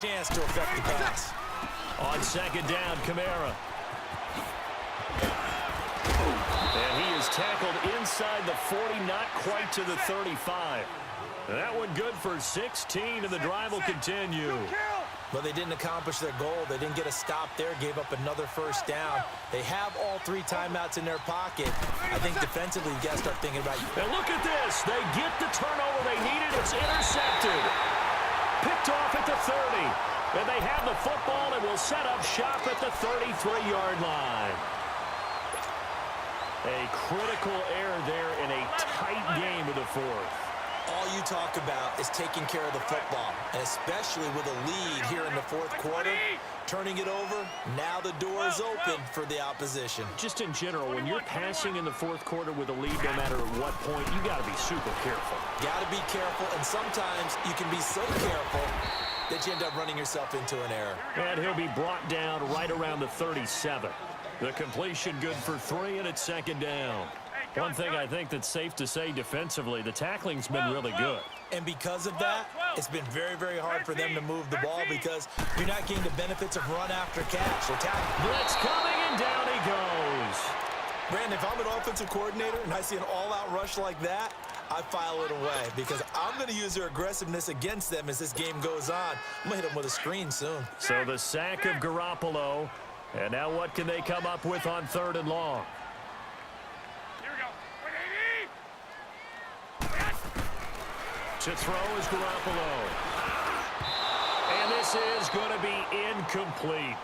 Chance to affect the pass. On second down, Kamara. And he is tackled inside the 40, not quite to the 35. That one good for 16, and the drive will continue. But they didn't accomplish their goal. They didn't get a stop there, gave up another first down. They have all 3 timeouts in their pocket. I think defensively, you got to start thinking about... And look at this. They get the turnover they needed. It's intercepted. Picked off at the 30. And they have the football and will set up shop at the 33-yard line. A critical error there in a tight game of the fourth. All you talk about is taking care of the football, and especially with a lead here in the fourth quarter, turning it over, now the door is open for the opposition. Just in general, when you're passing in the fourth quarter with a lead, no matter at what point, you got to be super careful. Got to be careful, and sometimes you can be so careful that you end up running yourself into an error. And he'll be brought down right around the 37. The completion good for 3, and it's second down. One thing I think that's safe to say defensively, the tackling's been really good. And because of that, it's been very, very hard for them to move the ball because you're not getting the benefits of run after catch or tackle. Blitz coming, and down he goes. Brandon, if I'm an offensive coordinator and I see an all-out rush like that, I file it away because I'm going to use their aggressiveness against them as this game goes on. I'm going to hit them with a screen soon. So the sack of Garoppolo, and now what can they come up with on 3rd and long? To throw is Garoppolo. And this is going to be incomplete.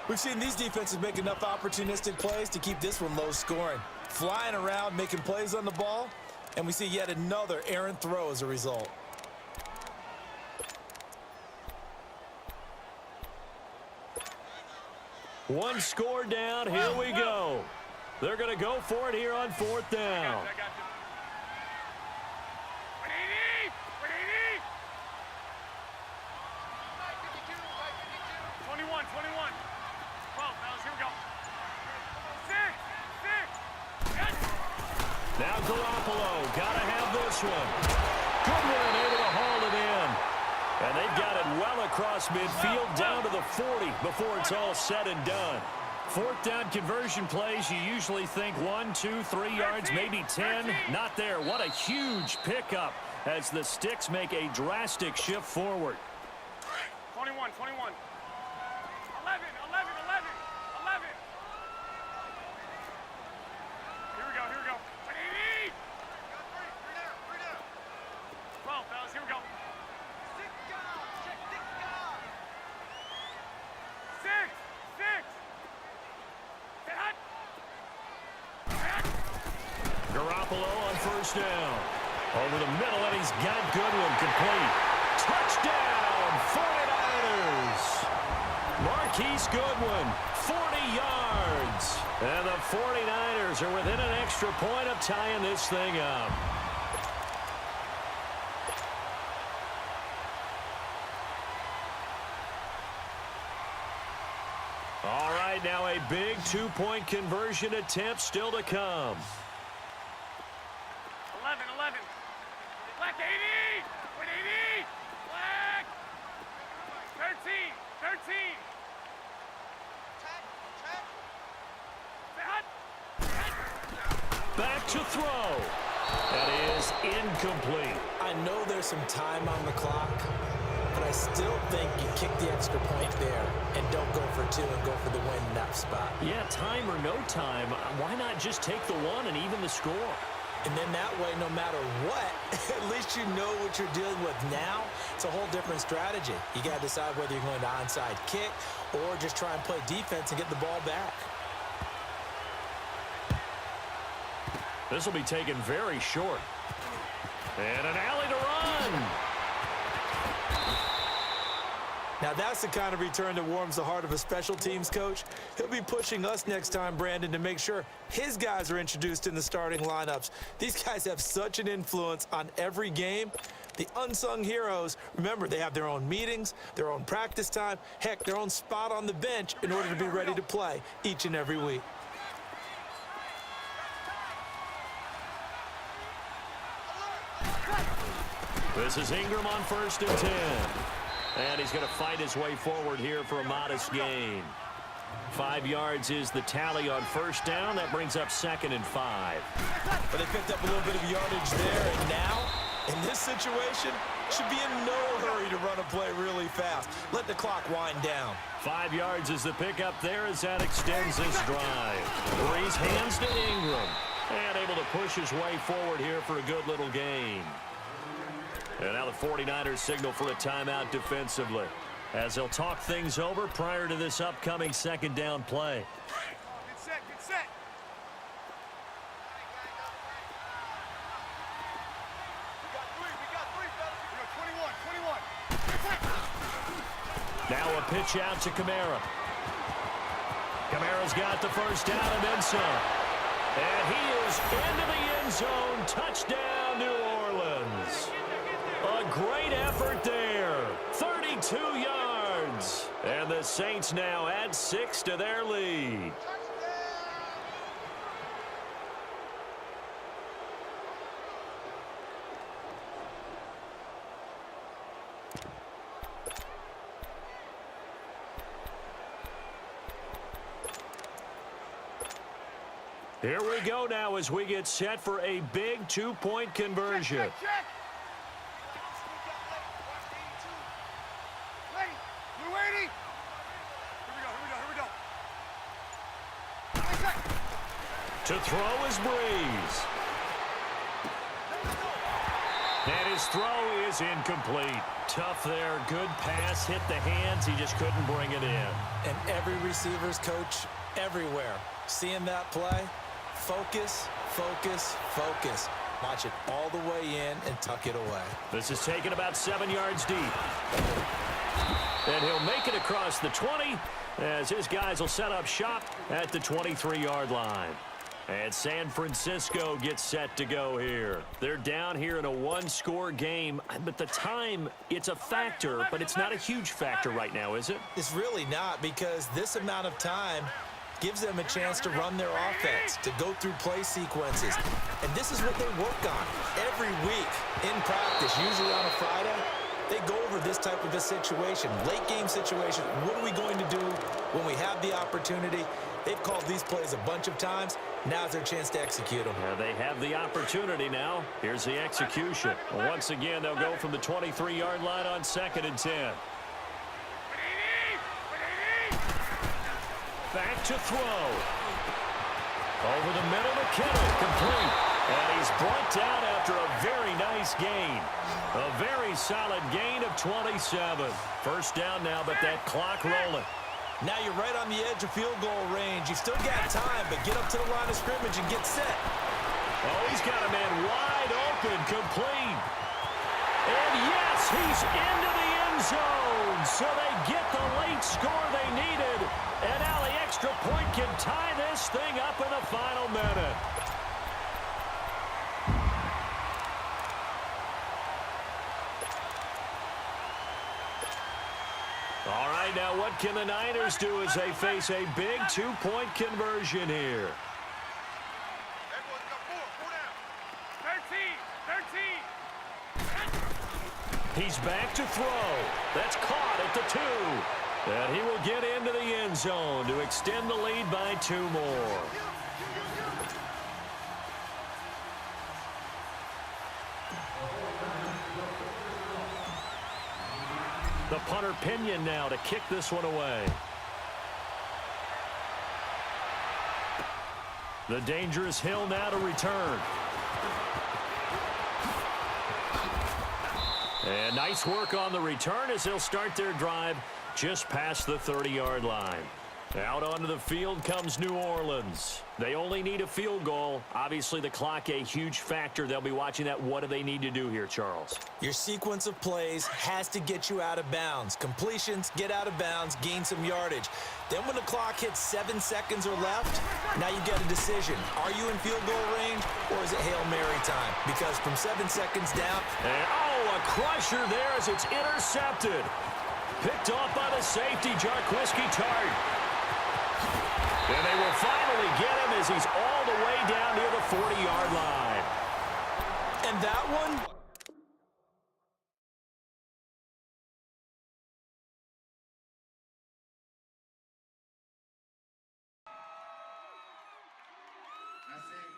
We've seen these defenses make enough opportunistic plays to keep this one low scoring. Flying around, making plays on the ball, and we see yet another errant throw as a result. One score down, here we go. They're going to go for it here on 4th down. Now Garoppolo, gotta have this one. Goodwin able to haul it in. And they've got it well across midfield down to the 40 before it's all said and done. 4th down conversion plays, you usually think 1, 2, 3 yards, maybe 10. Not there. What a huge pickup as the Sticks make a drastic shift forward. 21, 21. 11. Here we go. 12, fellas, here we go. 6. Garoppolo on 1st down. Over the middle, and he's got Goodwin complete. Touchdown, 49ers. Marquise Goodwin, 40 yards. And the 49ers are within an extra point of tying this thing up. All right, now a big 2-point conversion attempt still to come. 11. Black 80. 80. Black. 13. Back to throw. That is incomplete. I know there's some time on the clock, but I still think you kick the extra point there and don't go for 2 and go for the win in that spot. Yeah, time or no time, why not just take the 1 and even the score? And then that way, no matter what, at least you know what you're dealing with now. It's a whole different strategy. You got to decide whether you're going to onside kick or just try and play defense and get the ball back. This will be taken very short. And an alley to run. Now that's the kind of return that warms the heart of a special teams coach. He'll be pushing us next time, Brandon, to make sure his guys are introduced in the starting lineups. These guys have such an influence on every game. The unsung heroes, remember, they have their own meetings, their own practice time, heck, their own spot on the bench in order to be ready to play each and every week. This is Ingram on 1st and 10. And he's going to fight his way forward here for a modest gain. 5 yards is the tally on first down. That brings up 2nd and 5. But they picked up a little bit of yardage there, and now, in this situation, should be in no hurry to run a play really fast. Let the clock wind down. 5 yards is the pickup there as that extends this drive. Breeze hands to Ingram. And able to push his way forward here for a good little gain. And now the 49ers signal for a timeout defensively, as they'll talk things over prior to this upcoming 2nd down play. Get set, get set. We got three, fellas. We got 21. Now a pitch out to Kamara. Kamara's got the first down and then some. And he is into the end zone. Touchdown, New Orleans. A great effort there. 32 yards. And the Saints now add 6 to their lead. Here we go now as we get set for a big 2-point conversion. Check. Ready. Blue 80. Here we go. To throw is Breeze. And his throw is incomplete. Tough there. Good pass. Hit the hands. He just couldn't bring it in. And every receiver's coach everywhere, seeing that play, focus, focus, focus. Watch it all the way in and tuck it away. This is taken about 7 yards deep. And he'll make it across the 20 as his guys will set up shop at the 23-yard line. And San Francisco gets set to go here. They're down here in a 1-score game, but the time, it's a factor, but it's not a huge factor right now, is it? It's really not, because this amount of time gives them a chance to run their offense, to go through play sequences. And this is what they work on every week in practice, usually on a Friday. They go over this type of a situation, late game situation. What are we going to do when we have the opportunity? They've called these plays a bunch of times. Now's their chance to execute them. They have the opportunity now. Here's the execution. Once again, they'll go from the 23-yard line on 2nd and 10. Back to throw. Over the middle to Kittle, complete. And he's brought down after a very nice gain. A very solid gain of 27. First down now, but that clock rolling. Now you're right on the edge of field goal range. You've still got time, but get up to the line of scrimmage and get set. Oh, he's got a man wide open, complete. And yes, he's into the end zone. So they get the late score they needed. And now the extra point can tie this thing up in the final minute. All right, now what can the Niners do as they face a big 2-point conversion here? Everyone's got four down. 13. He's back to throw. That's caught at the 2. And he will get into the end zone to extend the lead by 2 more. The punter Pinion now to kick this one away. The dangerous Hill now to return. And nice work on the return as they'll start their drive just past the 30-yard line. Out onto the field comes New Orleans. They only need a field goal. Obviously, the clock a huge factor. They'll be watching that. What do they need to do here, Charles? Your sequence of plays has to get you out of bounds. Completions, get out of bounds, gain some yardage. Then when the clock hits 7 seconds or left, now you get a decision. Are you in field goal range, or is it Hail Mary time? Because from 7 seconds down... And, oh, a crusher there as it's intercepted. Picked off by the safety, Jarquiski Tart. And they will finally get him as he's all the way down near the 40-yard line. And that one... I say